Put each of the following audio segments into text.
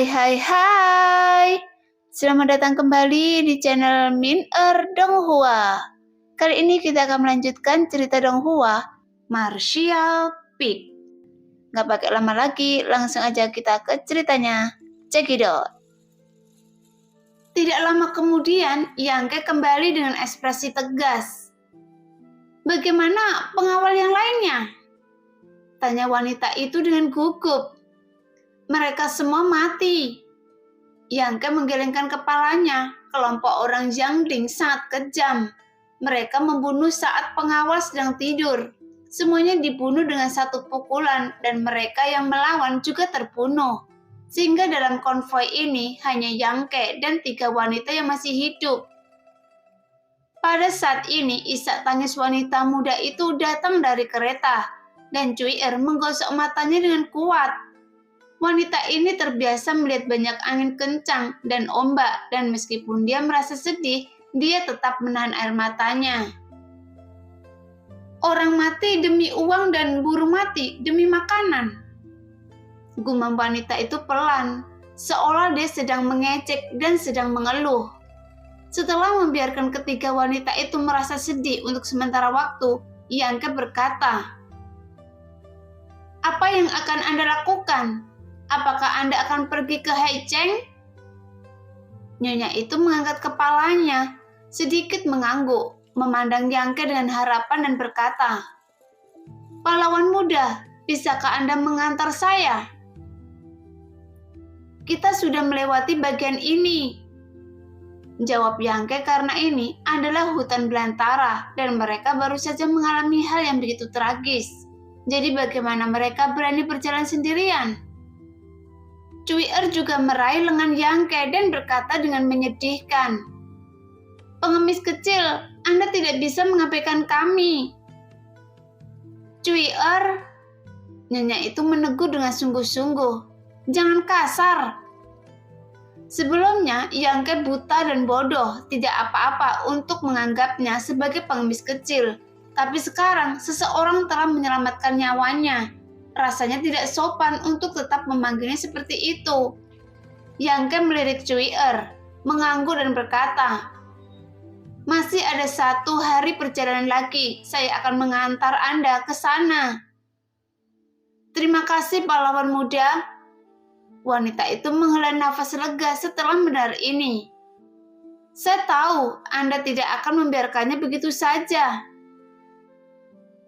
Hai. Selamat datang kembali di channel Min Donghua. Kali ini kita akan melanjutkan cerita Donghua, Martial Pig. Gak pakai lama lagi, langsung aja kita ke ceritanya. Check it out. Tidak lama kemudian, Yangke kembali dengan ekspresi tegas. Bagaimana pengawal yang lainnya? Tanya wanita itu dengan gugup. Mereka semua mati. Yangke menggelengkan kepalanya. Kelompok orang Jiangding sangat kejam. Mereka membunuh saat pengawal sedang tidur. Semuanya dibunuh dengan satu pukulan dan mereka yang melawan juga terbunuh. Sehingga dalam konvoi ini hanya Yangke dan 3 wanita yang masih hidup. Pada saat ini isak tangis wanita muda itu datang dari kereta dan Cui Er menggosok matanya dengan kuat. Wanita ini terbiasa melihat banyak angin kencang dan ombak, dan meskipun dia merasa sedih, dia tetap menahan air matanya. Orang mati demi uang dan burung mati demi makanan. Gumam wanita itu pelan, seolah dia sedang mengecek dan sedang mengeluh. Setelah membiarkan ketiga wanita itu merasa sedih untuk sementara waktu, Yangke berkata, "Apa yang akan Anda lakukan? Apakah Anda akan pergi ke Haicheng?" Nyonya itu mengangkat kepalanya, sedikit mengangguk, memandang Yangke dengan harapan dan berkata, "Pahlawan muda, bisakah Anda mengantar saya?" "Kita sudah melewati bagian ini," jawab Yangke, karena ini adalah hutan belantara dan mereka baru saja mengalami hal yang begitu tragis. Jadi bagaimana mereka berani berjalan sendirian? Cui Er juga meraih lengan Yangke dan berkata dengan menyedihkan, "Pengemis kecil, Anda tidak bisa mengabaikan kami." "Cui Er," nyonya itu menegur dengan sungguh-sungguh, "jangan kasar." Sebelumnya, Yangke buta dan bodoh, tidak apa-apa untuk menganggapnya sebagai pengemis kecil. Tapi sekarang, seseorang telah menyelamatkan nyawanya. Rasanya tidak sopan untuk tetap memanggilnya seperti itu. Yangke melirik Cui Er, mengangguk dan berkata, "Masih ada 1 hari perjalanan lagi, saya akan mengantar Anda ke sana." "Terima kasih pahlawan muda." Wanita itu menghela nafas lega setelah mendengar ini. "Saya tahu Anda tidak akan membiarkannya begitu saja."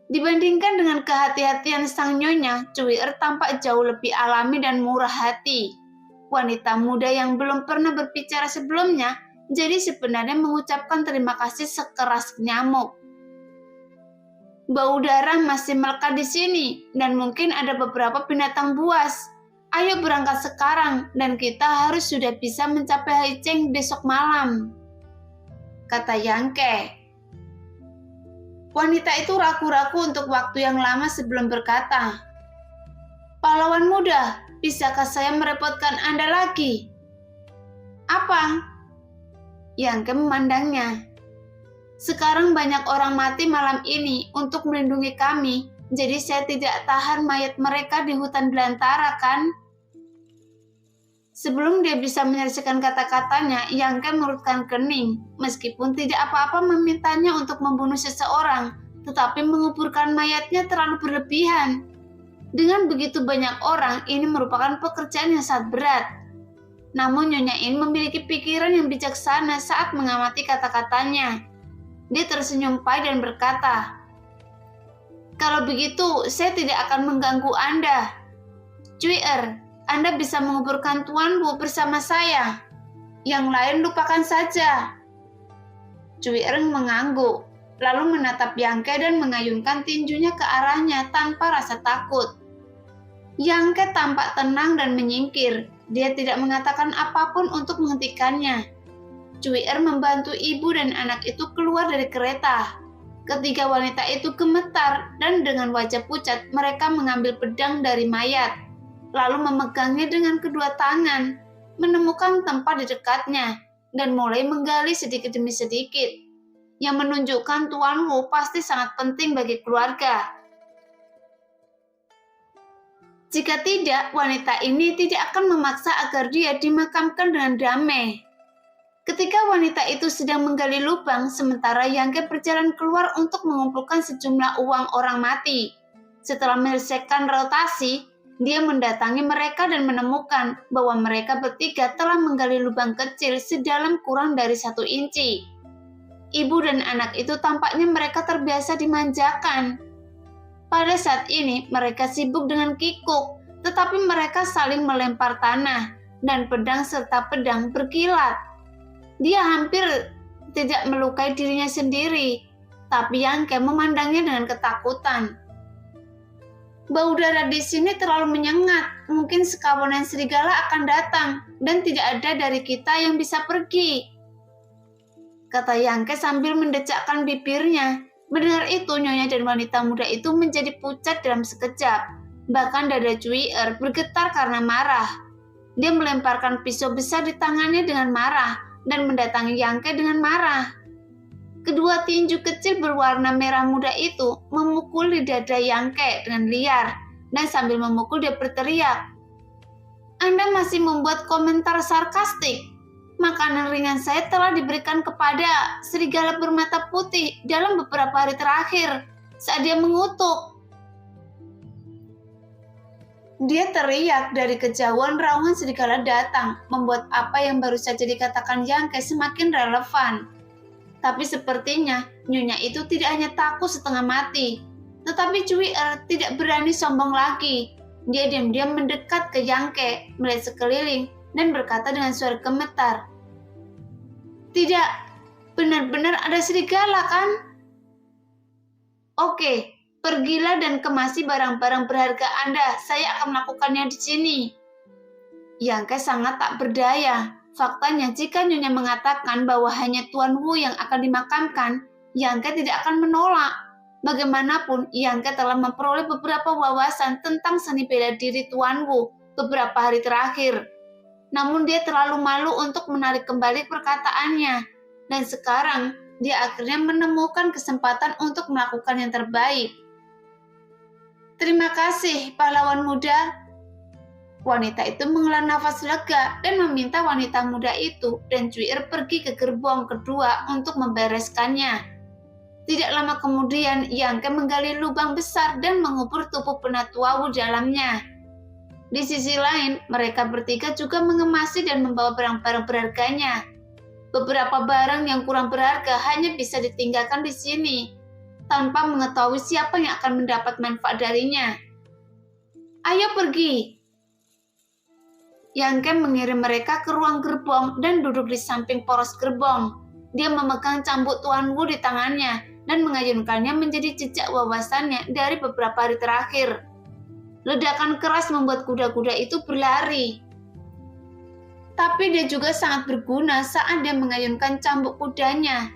Dibandingkan dengan kehati-hatian sang nyonya, Cui Er tampak jauh lebih alami dan murah hati. Wanita muda yang belum pernah berbicara sebelumnya, jadi sebenarnya mengucapkan terima kasih sekeras nyamuk. "Bau darah masih melekat di sini, dan mungkin ada beberapa binatang buas. Ayo berangkat sekarang, dan kita harus sudah bisa mencapai Haicheng besok malam," kata Yangke. Wanita itu ragu-ragu untuk waktu yang lama sebelum berkata, "Pahlawan muda, bisakah saya merepotkan Anda lagi?" "Apa?" Yangke memandangnya. "Sekarang banyak orang mati malam ini untuk melindungi kami, jadi saya tidak tahan mayat mereka di hutan belantara, kan?" Sebelum dia bisa menyelesaikan kata-katanya, Yangke mengerutkan kening. Meskipun tidak apa-apa memintanya untuk membunuh seseorang, tetapi menguburkan mayatnya terlalu berlebihan. Dengan begitu banyak orang, ini merupakan pekerjaan yang sangat berat. Namun Nyonya In memiliki pikiran yang bijaksana saat mengamati kata-katanya. Dia tersenyum pahit dan berkata, "Kalau begitu, saya tidak akan mengganggu Anda. Cui Er, Anda bisa menguburkan tuanmu bersama saya. Yang lain lupakan saja." Cui Er mengangguk, lalu menatap Yangke dan mengayunkan tinjunya ke arahnya tanpa rasa takut. Yangke tampak tenang dan menyingkir. Dia tidak mengatakan apapun untuk menghentikannya. Cui Er membantu ibu dan anak itu keluar dari kereta. Ketiga wanita itu gemetar dan dengan wajah pucat mereka mengambil pedang dari mayat, lalu memegangnya dengan kedua tangan, menemukan tempat di dekatnya, dan mulai menggali sedikit demi sedikit, yang menunjukkan tuanmu pasti sangat penting bagi keluarga. Jika tidak, wanita ini tidak akan memaksa agar dia dimakamkan dengan damai. Ketika wanita itu sedang menggali lubang, sementara Yangke berjalan keluar untuk mengumpulkan sejumlah uang orang mati. Setelah menyelesaikan rotasi, dia mendatangi mereka dan menemukan bahwa mereka bertiga telah menggali lubang kecil sedalam kurang dari 1 inci. Ibu dan anak itu tampaknya mereka terbiasa dimanjakan. Pada saat ini, mereka sibuk dengan kikuk, tetapi mereka saling melempar tanah, dan pedang serta pedang berkilat. Dia hampir tidak melukai dirinya sendiri, tapi Yangke memandangnya dengan ketakutan. Bau darah di sini terlalu menyengat, mungkin sekawanan serigala akan datang, dan tidak ada dari kita yang bisa pergi, kata Yangke sambil mendecakkan bibirnya. Mendengar itu, nyonya dan wanita muda itu menjadi pucat dalam sekejap. Bahkan dada Cui'er bergetar karena marah. Dia melemparkan pisau besar di tangannya dengan marah dan mendatangi Yangke dengan marah. Kedua tinju kecil berwarna merah muda itu memukuli dada Yangke dengan liar, dan sambil memukul dia berteriak, "Anda masih membuat komentar sarkastik. Makanan ringan saya telah diberikan kepada serigala bermata putih dalam beberapa hari terakhir saat dia mengutuk." Dia teriak dari kejauhan. Raungan serigala datang, membuat apa yang baru saja dikatakan Yangke semakin relevan. Tapi sepertinya nyonya itu tidak hanya takut setengah mati, tetapi Cui'er tidak berani sombong lagi. Dia diam-diam mendekat ke Yangke, melihat sekeliling, dan berkata dengan suara gemetar, "Tidak, benar-benar ada serigala kan? Oke, pergilah dan kemasi barang-barang berharga Anda. Saya akan melakukannya di sini." Yangke sangat tak berdaya. Faktanya, jika nyonya mengatakan bahwa hanya Tuan Wu yang akan dimakamkan, Yangke tidak akan menolak. Bagaimanapun, Yangke telah memperoleh beberapa wawasan tentang seni bela diri Tuan Wu beberapa hari terakhir. Namun dia terlalu malu untuk menarik kembali perkataannya. Dan sekarang, dia akhirnya menemukan kesempatan untuk melakukan yang terbaik. "Terima kasih, pahlawan muda." Wanita itu menghela nafas lega dan meminta wanita muda itu dan Cui'er pergi ke gerbong kedua untuk membereskannya. Tidak lama kemudian, Yangke menggali lubang besar dan mengubur tubuh penatua Wu dalamnya. Di sisi lain, mereka bertiga juga mengemasi dan membawa barang-barang berharganya. Beberapa barang yang kurang berharga hanya bisa ditinggalkan di sini, tanpa mengetahui siapa yang akan mendapat manfaat darinya. "Ayo pergi." Yangke mengirim mereka ke ruang gerbong dan duduk di samping poros gerbong. Dia memegang cambuk Tuan Wu di tangannya dan mengayunkannya menjadi jejak wawasannya dari beberapa hari terakhir. Ledakan keras membuat kuda-kuda itu berlari. Tapi dia juga sangat berguna saat dia mengayunkan cambuk kudanya.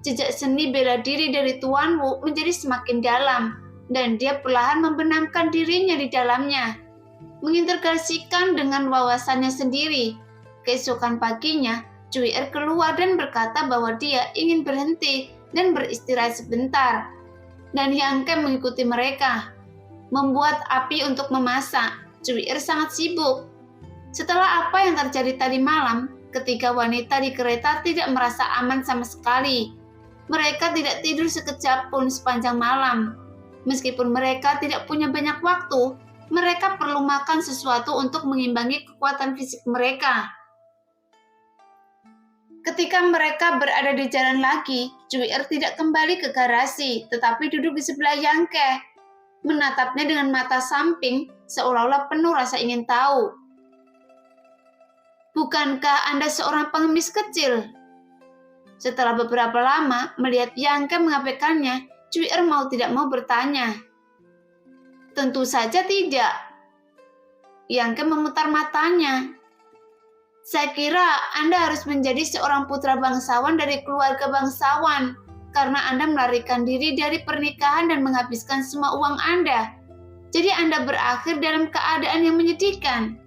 Jejak seni bela diri dari Tuan Wu menjadi semakin dalam, dan dia perlahan membenamkan dirinya di dalamnya, mengintegrasikan dengan wawasannya sendiri. Keesokan paginya, Cui'er keluar dan berkata bahwa dia ingin berhenti dan beristirahat sebentar. Dan Yangke mengikuti mereka. Membuat api untuk memasak, Cui'er sangat sibuk. Setelah apa yang terjadi tadi malam, ketiga wanita di kereta tidak merasa aman sama sekali. Mereka tidak tidur sekejap pun sepanjang malam. Meskipun mereka tidak punya banyak waktu, mereka perlu makan sesuatu untuk mengimbangi kekuatan fisik mereka. Ketika mereka berada di jalan lagi, Cui'er tidak kembali ke garasi, tetapi duduk di sebelah Yangke, menatapnya dengan mata samping, seolah-olah penuh rasa ingin tahu. "Bukankah Anda seorang pengemis kecil?" Setelah beberapa lama melihat Yangke mengabaikannya, Cui'er mau tidak mau bertanya. "Tentu saja tidak." Yangke memutar matanya. "Saya kira Anda harus menjadi seorang putra bangsawan dari keluarga bangsawan, karena Anda melarikan diri dari pernikahan dan menghabiskan semua uang Anda. Jadi Anda berakhir dalam keadaan yang menyedihkan."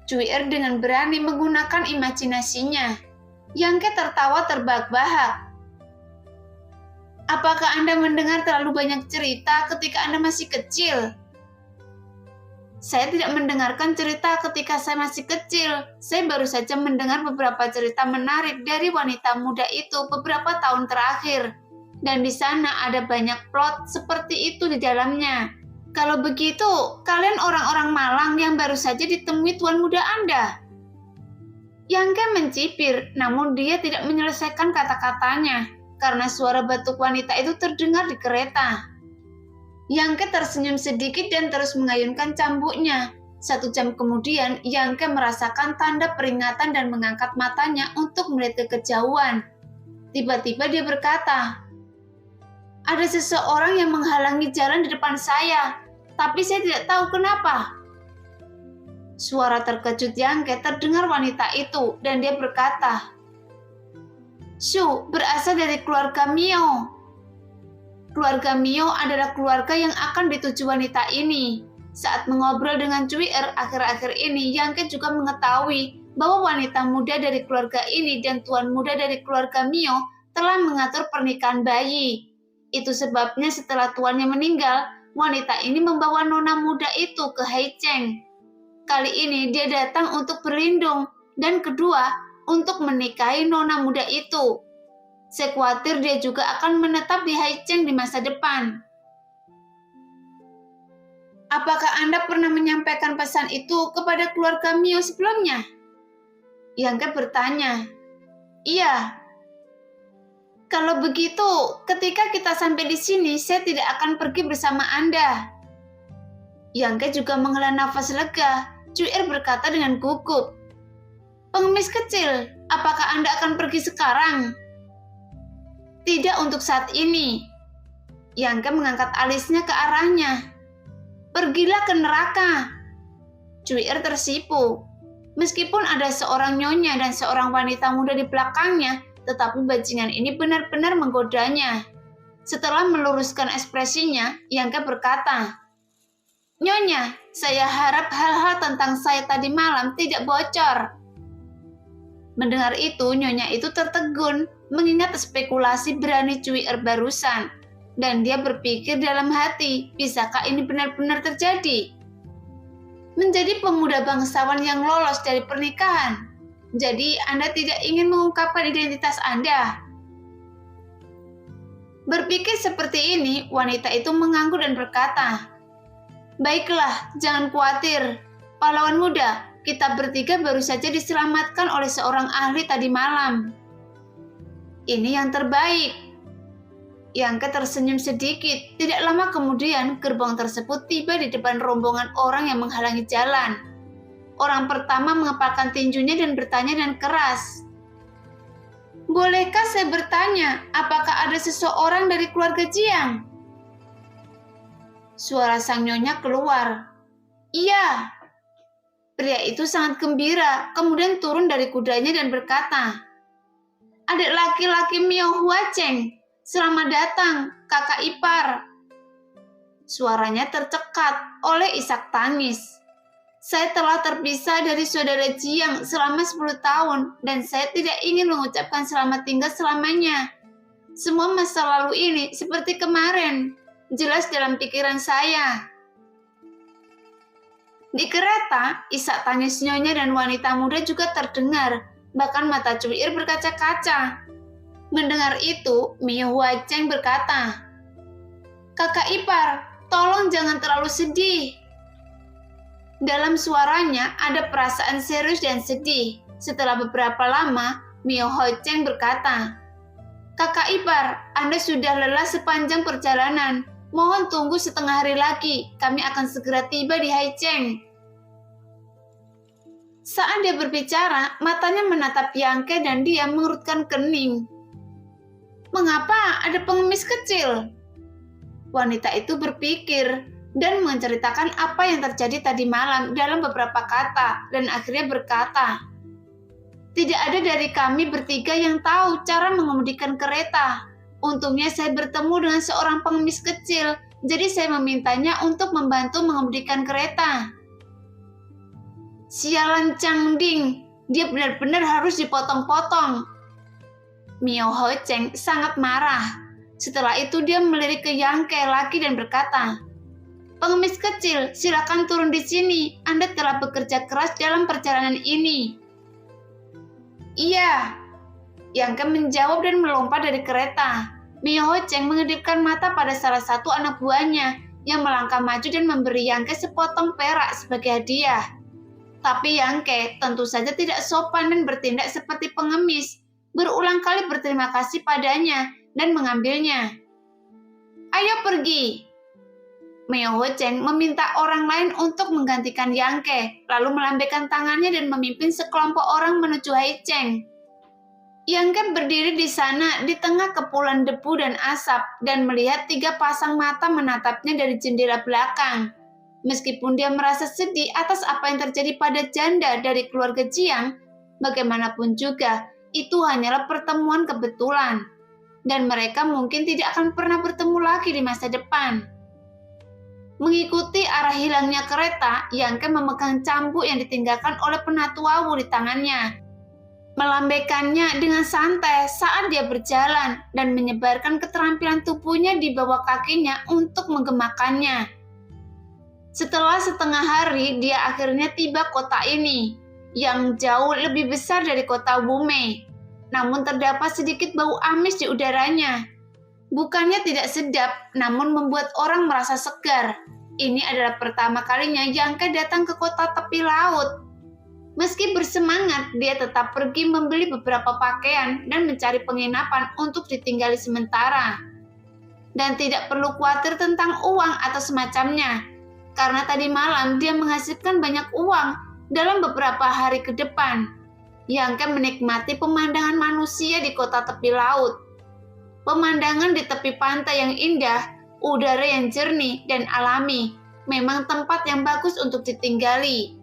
Cui'er dengan berani menggunakan imajinasinya. Yangke tertawa terbahak-bahak. "Apakah Anda mendengar terlalu banyak cerita ketika Anda masih kecil?" Saya tidak mendengarkan cerita ketika saya masih kecil. Saya baru saja mendengar beberapa cerita menarik dari wanita muda itu beberapa tahun terakhir. Dan di sana ada banyak plot seperti itu di dalamnya. Kalau begitu, kalian orang-orang Malang yang baru saja ditemui tuan muda Anda. Yangke mencibir, namun dia tidak menyelesaikan kata-katanya karena suara batuk wanita itu terdengar di kereta. Yangke tersenyum sedikit dan terus mengayunkan cambuknya. 1 jam kemudian, Yangke merasakan tanda peringatan dan mengangkat matanya untuk melihat ke kejauhan. Tiba-tiba dia berkata, "Ada seseorang yang menghalangi jalan di depan saya, tapi saya tidak tahu kenapa." Suara terkejut Yangke terdengar wanita itu dan dia berkata, "Shu berasal dari keluarga Mio." Keluarga Mio adalah keluarga yang akan dituju wanita ini. Saat mengobrol dengan Cui'er akhir-akhir ini, Yangke juga mengetahui bahwa wanita muda dari keluarga ini dan tuan muda dari keluarga Mio telah mengatur pernikahan bayi. Itu sebabnya setelah tuannya meninggal, wanita ini membawa nona muda itu ke Haicheng. Kali ini dia datang untuk berlindung, dan kedua, untuk menikahi nona muda itu. Saya khawatir dia juga akan menetap di Haicheng di masa depan. Apakah Anda pernah menyampaikan pesan itu kepada keluarga Mio sebelumnya? Yangke bertanya. Iya. Kalau begitu, ketika kita sampai di sini, saya tidak akan pergi bersama Anda. Yangke juga menghela nafas lega. Cui'er berkata dengan gugup. Pengemis kecil, apakah Anda akan pergi sekarang? Tidak untuk saat ini. Yangke mengangkat alisnya ke arahnya. Pergilah ke neraka. Cui'er tersipu. Meskipun ada seorang nyonya dan seorang wanita muda di belakangnya, tetapi bajingan ini benar-benar menggodanya. Setelah meluruskan ekspresinya, Yangke berkata, "Nyonya, saya harap hal-hal tentang saya tadi malam tidak bocor." Mendengar itu, nyonya itu tertegun, mengingat spekulasi berani Cui'er barusan. Dan dia berpikir dalam hati, bisakah ini benar-benar terjadi? Menjadi pemuda bangsawan yang lolos dari pernikahan. Jadi Anda tidak ingin mengungkapkan identitas Anda. Berpikir seperti ini, wanita itu mengangguk dan berkata, "Baiklah, jangan khawatir. Pahlawan muda, kita bertiga baru saja diselamatkan oleh seorang ahli tadi malam. Ini yang terbaik." Yangke tersenyum sedikit. Tidak lama kemudian, gerbong tersebut tiba di depan rombongan orang yang menghalangi jalan. Orang pertama mengepalkan tinjunya dan bertanya dengan keras, "Bolehkah saya bertanya, apakah ada seseorang dari keluarga Jiang?" Suara sang nyonya keluar. "Iya." Pria itu sangat gembira, kemudian turun dari kudanya dan berkata, "Adik laki-laki Mio Huacheng, selamat datang, kakak ipar." Suaranya tercekat oleh isak tangis. "Saya telah terpisah dari saudara Jiang selama 10 tahun dan saya tidak ingin mengucapkan selamat tinggal selamanya. Semua masa lalu ini seperti kemarin, jelas dalam pikiran saya." Di kereta, isak tangis nyonya dan wanita muda juga terdengar, bahkan mata Cui'er berkaca-kaca. Mendengar itu, Mio Huacheng berkata, "Kakak ipar, tolong jangan terlalu sedih." Dalam suaranya ada perasaan serius dan sedih. Setelah beberapa lama, Mio Huacheng berkata, "Kakak ipar, Anda sudah lelah sepanjang perjalanan. Mohon tunggu setengah hari lagi, kami akan segera tiba di Haicheng." Saat dia berbicara, matanya menatap Yangke dan dia mengerutkan kening. "Mengapa ada pengemis kecil?" Wanita itu berpikir dan menceritakan apa yang terjadi tadi malam dalam beberapa kata dan akhirnya berkata, "Tidak ada dari kami bertiga yang tahu cara mengemudikan kereta. Untungnya saya bertemu dengan seorang pengemis kecil, jadi saya memintanya untuk membantu mengemudikan kereta." "Sialan Changding, dia benar-benar harus dipotong-potong." Mio Huacheng sangat marah. Setelah itu dia melirik ke Yangke lagi dan berkata, Pengemis kecil, silakan turun di sini. Anda telah bekerja keras dalam perjalanan ini. Iya, Yangke menjawab dan melompat dari kereta. Mio Ho Cheng mengedipkan mata pada salah satu anak buahnya yang melangkah maju dan memberi Yangke sepotong perak sebagai hadiah. Tapi Yangke tentu saja tidak sopan dan bertindak seperti pengemis. Berulang kali berterima kasih padanya dan mengambilnya. Ayo pergi. Mio Ho Cheng meminta orang lain untuk menggantikan Yangke, lalu melambaikan tangannya dan memimpin sekelompok orang menuju Hai Cheng. Yangke berdiri di sana di tengah kepulan debu dan asap dan melihat 3 pasang mata menatapnya dari jendela belakang. Meskipun dia merasa sedih atas apa yang terjadi pada janda dari keluarga Jiang, bagaimanapun juga itu hanyalah pertemuan kebetulan. Dan mereka mungkin tidak akan pernah bertemu lagi di masa depan. Mengikuti arah hilangnya kereta, Yangke memegang cambuk yang ditinggalkan oleh Penatua Wu di tangannya. Melambaikannya dengan santai saat dia berjalan dan menyebarkan keterampilan tubuhnya di bawah kakinya untuk menggemakannya. Setelah setengah hari, dia akhirnya tiba kota ini, yang jauh lebih besar dari kota Wumei. Namun terdapat sedikit bau amis di udaranya. Bukannya tidak sedap, namun membuat orang merasa segar. Ini adalah pertama kalinya Yangke datang ke kota tepi laut. Meski bersemangat, dia tetap pergi membeli beberapa pakaian dan mencari penginapan untuk ditinggali sementara. Dan tidak perlu khawatir tentang uang atau semacamnya, karena tadi malam dia menghasilkan banyak uang dalam beberapa hari ke depan. Yangke menikmati pemandangan manusia di kota tepi laut. Pemandangan di tepi pantai yang indah, udara yang jernih dan alami, memang tempat yang bagus untuk ditinggali.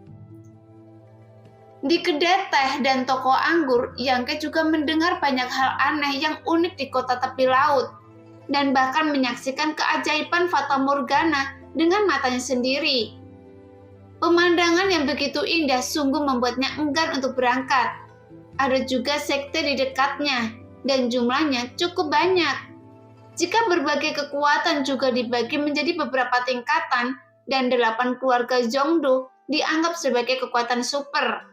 Di kedai teh dan toko anggur, Yangke juga mendengar banyak hal aneh yang unik di kota tepi laut, dan bahkan menyaksikan keajaiban Fata Morgana dengan matanya sendiri. Pemandangan yang begitu indah sungguh membuatnya enggan untuk berangkat. Ada juga sekte di dekatnya, dan jumlahnya cukup banyak. Jika berbagai kekuatan juga dibagi menjadi beberapa tingkatan, dan 8 keluarga Zhongdu dianggap sebagai kekuatan super,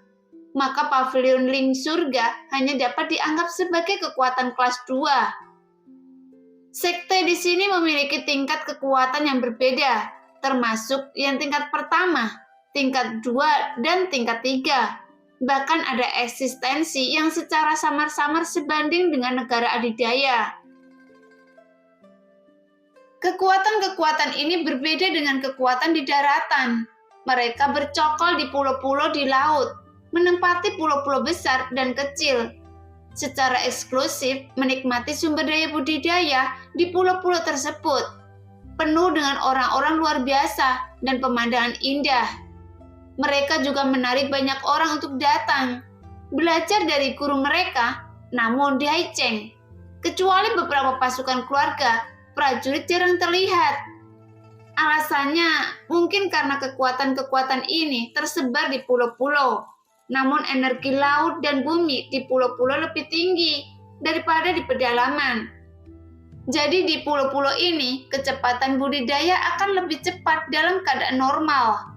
maka pavilion Ling Surga hanya dapat dianggap sebagai kekuatan kelas 2. Sekte di sini memiliki tingkat kekuatan yang berbeda, termasuk yang tingkat pertama, tingkat 2, dan tingkat 3. Bahkan ada eksistensi yang secara samar-samar sebanding dengan negara adidaya. Kekuatan-kekuatan ini berbeda dengan kekuatan di daratan. Mereka bercokol di pulau-pulau di laut, menempati pulau-pulau besar dan kecil. Secara eksklusif menikmati sumber daya budidaya di pulau-pulau tersebut, penuh dengan orang-orang luar biasa dan pemandangan indah. Mereka juga menarik banyak orang untuk datang, belajar dari guru mereka, namun di Hai Cheng, kecuali beberapa pasukan keluarga, prajurit jarang terlihat. Alasannya mungkin karena kekuatan-kekuatan ini tersebar di pulau-pulau. Namun energi laut dan bumi di pulau-pulau lebih tinggi daripada di pedalaman. Jadi di pulau-pulau ini, kecepatan budidaya akan lebih cepat dalam keadaan normal.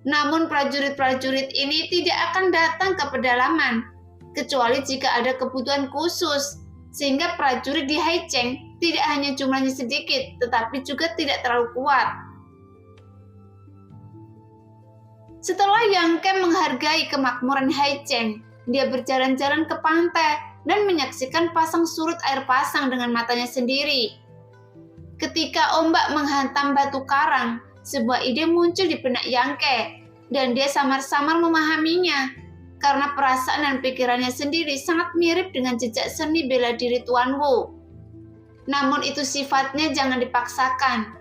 Namun prajurit-prajurit ini tidak akan datang ke pedalaman, kecuali jika ada kebutuhan khusus, sehingga prajurit di Hai Cheng tidak hanya jumlahnya sedikit, tetapi juga tidak terlalu kuat. Setelah Yangke menghargai kemakmuran Hai Cheng, dia berjalan-jalan ke pantai dan menyaksikan pasang surut air pasang dengan matanya sendiri. Ketika ombak menghantam batu karang, sebuah ide muncul di benak Yangke, dan dia samar-samar memahaminya, karena perasaan dan pikirannya sendiri sangat mirip dengan jejak seni bela diri Tuan Wu. Namun itu sifatnya jangan dipaksakan,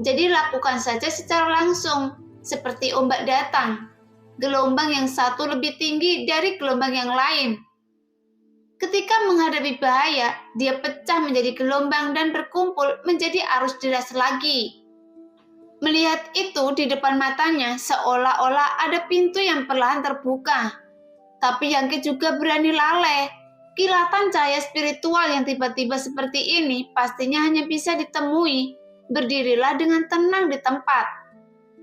jadi lakukan saja secara langsung. Seperti ombak datang, gelombang yang satu lebih tinggi dari gelombang yang lain. Ketika menghadapi bahaya, dia pecah menjadi gelombang dan berkumpul menjadi arus deras lagi. Melihat itu di depan matanya, seolah-olah ada pintu yang perlahan terbuka. Tapi Yangke juga berani lalai. Kilatan cahaya spiritual yang tiba-tiba seperti ini pastinya hanya bisa ditemui berdirilah dengan tenang di tempat.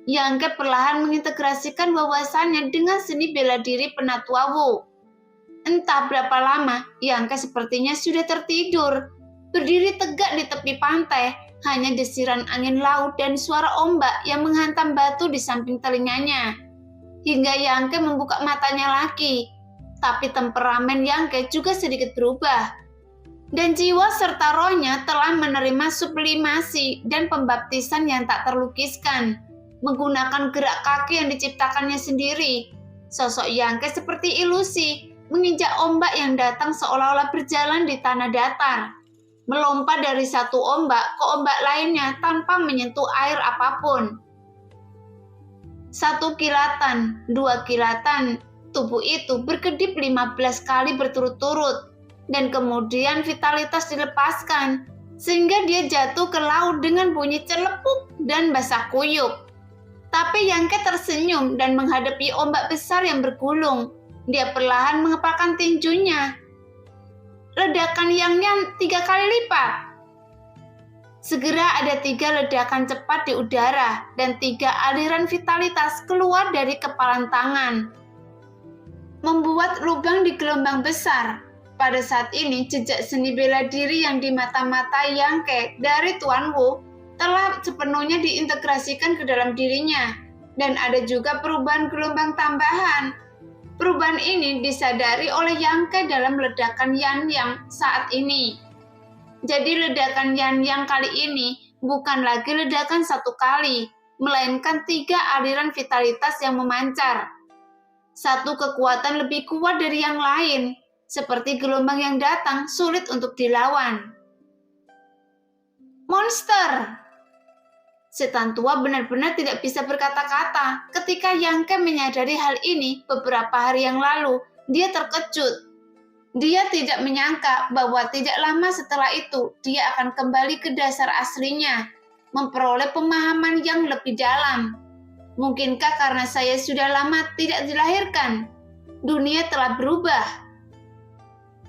Yangke perlahan mengintegrasikan wawasannya dengan seni bela diri Penatua Wu. Entah berapa lama, Yangke sepertinya sudah tertidur, berdiri tegak di tepi pantai, hanya desiran angin laut dan suara ombak yang menghantam batu di samping telinganya. Hingga Yangke membuka matanya lagi, tapi temperamen Yangke juga sedikit berubah. Dan jiwa serta rohnya telah menerima sublimasi dan pembaptisan yang tak terlukiskan, menggunakan gerak kaki yang diciptakannya sendiri. Sosok Yangke seperti ilusi, menginjak ombak yang datang seolah-olah berjalan di tanah datar, melompat dari satu ombak ke ombak lainnya tanpa menyentuh air apapun. 1 kilatan, 2 kilatan, tubuh itu berkedip 15 kali berturut-turut, dan kemudian vitalitas dilepaskan, sehingga dia jatuh ke laut dengan bunyi celepuk dan basah kuyup. Tapi Yangke tersenyum dan menghadapi ombak besar yang bergulung. Dia perlahan mengepalkan tinjunya. Ledakan Yang 3 kali lipat. Segera ada 3 ledakan cepat di udara dan 3 aliran vitalitas keluar dari kepalan tangan, membuat lubang di gelombang besar. Pada saat ini, jejak seni bela diri yang di mata-mata Yangke dari Tuan Wu telah sepenuhnya diintegrasikan ke dalam dirinya, dan ada juga perubahan gelombang tambahan. Perubahan ini disadari oleh Yangke dalam ledakan Yang saat ini. Jadi ledakan Yang kali ini bukan lagi ledakan 1 kali, melainkan 3 aliran vitalitas yang memancar. Satu kekuatan lebih kuat dari yang lain, seperti gelombang yang datang sulit untuk dilawan. Monster! Setan tua benar-benar tidak bisa berkata-kata. Ketika Yangke menyadari hal ini beberapa hari yang lalu, dia terkejut. Dia tidak menyangka bahwa tidak lama setelah itu, dia akan kembali ke dasar aslinya, memperoleh pemahaman yang lebih dalam. Mungkinkah karena saya sudah lama tidak dilahirkan? Dunia telah berubah.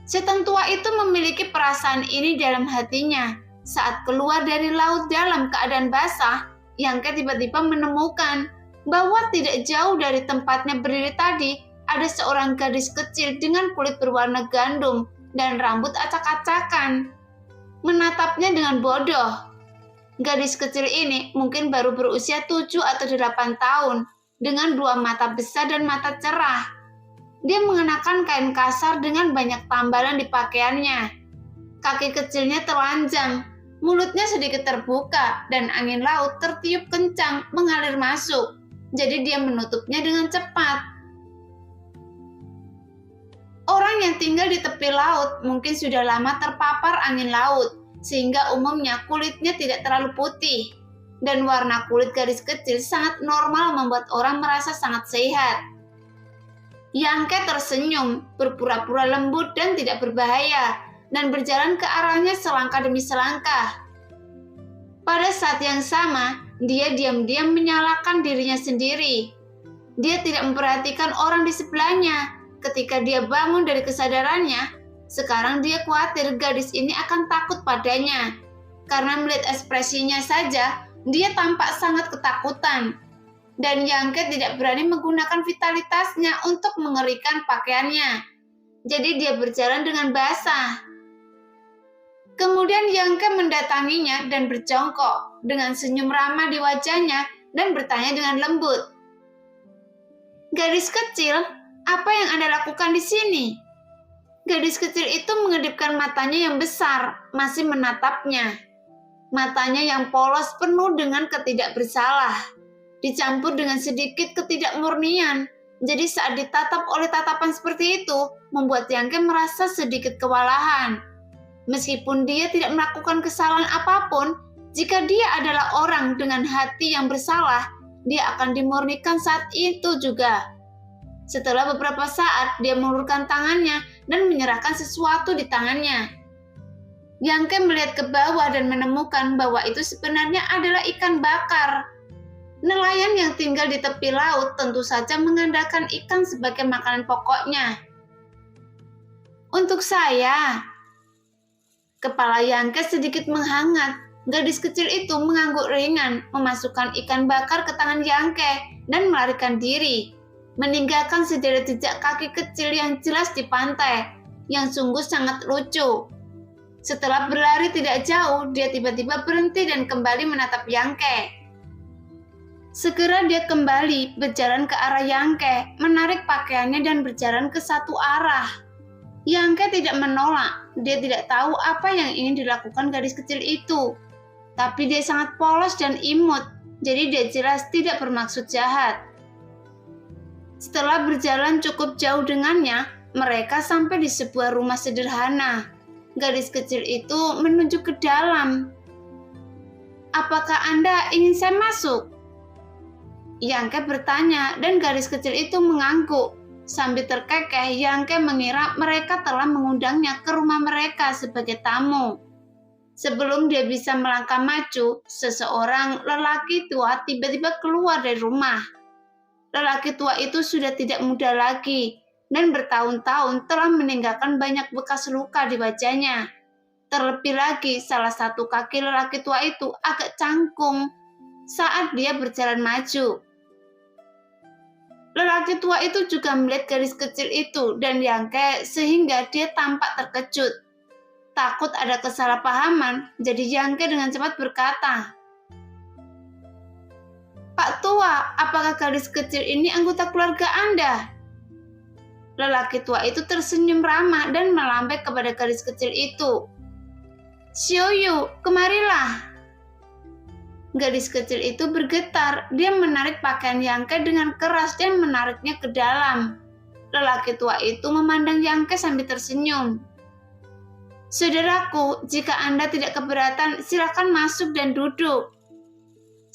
Setan tua itu memiliki perasaan ini dalam hatinya. Saat keluar dari laut dalam keadaan basah, Yangke tiba-tiba menemukan bahwa tidak jauh dari tempatnya berdiri tadi ada seorang gadis kecil dengan kulit berwarna gandum dan rambut acak-acakan. Menatapnya dengan bodoh. Gadis kecil ini mungkin baru berusia 7 atau 8 tahun dengan 2 mata besar dan mata cerah. Dia mengenakan kain kasar dengan banyak tambalan di pakaiannya. Kaki kecilnya telanjang, mulutnya sedikit terbuka, dan angin laut tertiup kencang mengalir masuk. Jadi dia menutupnya dengan cepat. Orang yang tinggal di tepi laut mungkin sudah lama terpapar angin laut, sehingga umumnya kulitnya tidak terlalu putih. Dan warna kulit gadis kecil sangat normal membuat orang merasa sangat sehat. Yangke tersenyum, berpura-pura lembut dan tidak berbahaya, dan berjalan ke arahnya selangkah demi selangkah. Pada saat yang sama, dia diam-diam menyalahkan dirinya sendiri. Dia tidak memperhatikan orang di sebelahnya. Ketika dia bangun dari kesadarannya, sekarang dia khawatir gadis ini akan takut padanya. Karena melihat ekspresinya saja, dia tampak sangat ketakutan. Dan Yangke tidak berani menggunakan vitalitasnya untuk mengerikan pakaiannya. Jadi dia berjalan dengan basah. Kemudian Yangke mendatanginya dan berjongkok dengan senyum ramah di wajahnya dan bertanya dengan lembut. Gadis kecil, apa yang Anda lakukan di sini? Gadis kecil itu mengedipkan matanya yang besar, masih menatapnya. Matanya yang polos penuh dengan ketidakbersalah, dicampur dengan sedikit ketidakmurnian. Jadi saat ditatap oleh tatapan seperti itu, membuat Yangke merasa sedikit kewalahan. Meskipun dia tidak melakukan kesalahan apapun, jika dia adalah orang dengan hati yang bersalah, dia akan dimurnikan saat itu juga. Setelah beberapa saat, dia mengulurkan tangannya dan menyerahkan sesuatu di tangannya. Yangke melihat ke bawah dan menemukan bahwa itu sebenarnya adalah ikan bakar. Nelayan yang tinggal di tepi laut tentu saja mengandalkan ikan sebagai makanan pokoknya. Untuk saya, kepala Yangke sedikit menghangat. Gadis kecil itu mengangguk ringan, memasukkan ikan bakar ke tangan Yangke, dan melarikan diri, meninggalkan sederet jejak kaki kecil yang jelas di pantai, yang sungguh sangat lucu. Setelah berlari tidak jauh, dia tiba-tiba berhenti dan kembali menatap Yangke. Segera dia kembali berjalan ke arah Yangke, menarik pakaiannya dan berjalan ke satu arah. Yangke tidak menolak, dia tidak tahu apa yang ingin dilakukan gadis kecil itu. Tapi dia sangat polos dan imut, jadi dia jelas tidak bermaksud jahat. Setelah berjalan cukup jauh dengannya, mereka sampai di sebuah rumah sederhana. Gadis kecil itu menunjuk ke dalam. "Apakah Anda ingin saya masuk?" Yangke bertanya dan gadis kecil itu mengangguk. Sambil terkekeh, Yangke mengira mereka telah mengundangnya ke rumah mereka sebagai tamu. Sebelum dia bisa melangkah maju, seseorang lelaki tua tiba-tiba keluar dari rumah. Lelaki tua itu sudah tidak muda lagi dan bertahun-tahun telah meninggalkan banyak bekas luka di wajahnya. Terlebih lagi, salah satu kaki lelaki tua itu agak cangkung saat dia berjalan maju. Lelaki tua itu juga melihat gadis kecil itu dan Yangke sehingga dia tampak terkejut. Takut ada kesalahpahaman, jadi Yangke dengan cepat berkata, "Pak tua, apakah gadis kecil ini anggota keluarga Anda?" Lelaki tua itu tersenyum ramah dan melambai kepada gadis kecil itu. "Xiaoyu, kemarilah." Gadis kecil itu bergetar, dia menarik pakaian Yangke dengan keras dan menariknya ke dalam. Lelaki tua itu memandang Yangke sambil tersenyum. "Saudaraku, jika Anda tidak keberatan, silakan masuk dan duduk."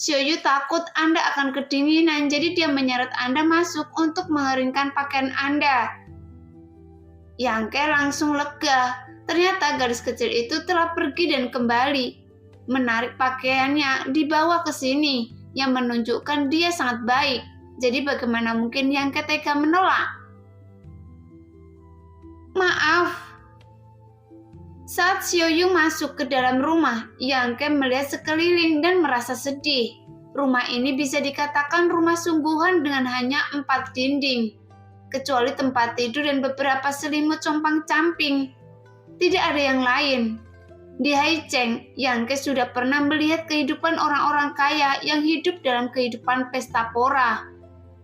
Xiaoyu takut Anda akan kedinginan, jadi dia menyeret Anda masuk untuk mengeringkan pakaian Anda. Yangke langsung lega. Ternyata gadis kecil itu telah pergi dan kembali, menarik pakaiannya dibawa ke sini, yang menunjukkan dia sangat baik. Jadi bagaimana mungkin Yangke tega menolak? "Maaf." Saat Xiaoyu masuk ke dalam rumah, Yangke melihat sekeliling dan merasa sedih. Rumah ini bisa dikatakan rumah sungguhan dengan hanya 4 dinding, kecuali tempat tidur dan beberapa selimut compang-camping. Tidak ada yang lain. Di Haicheng, Yangke sudah pernah melihat kehidupan orang-orang kaya yang hidup dalam kehidupan pesta pora.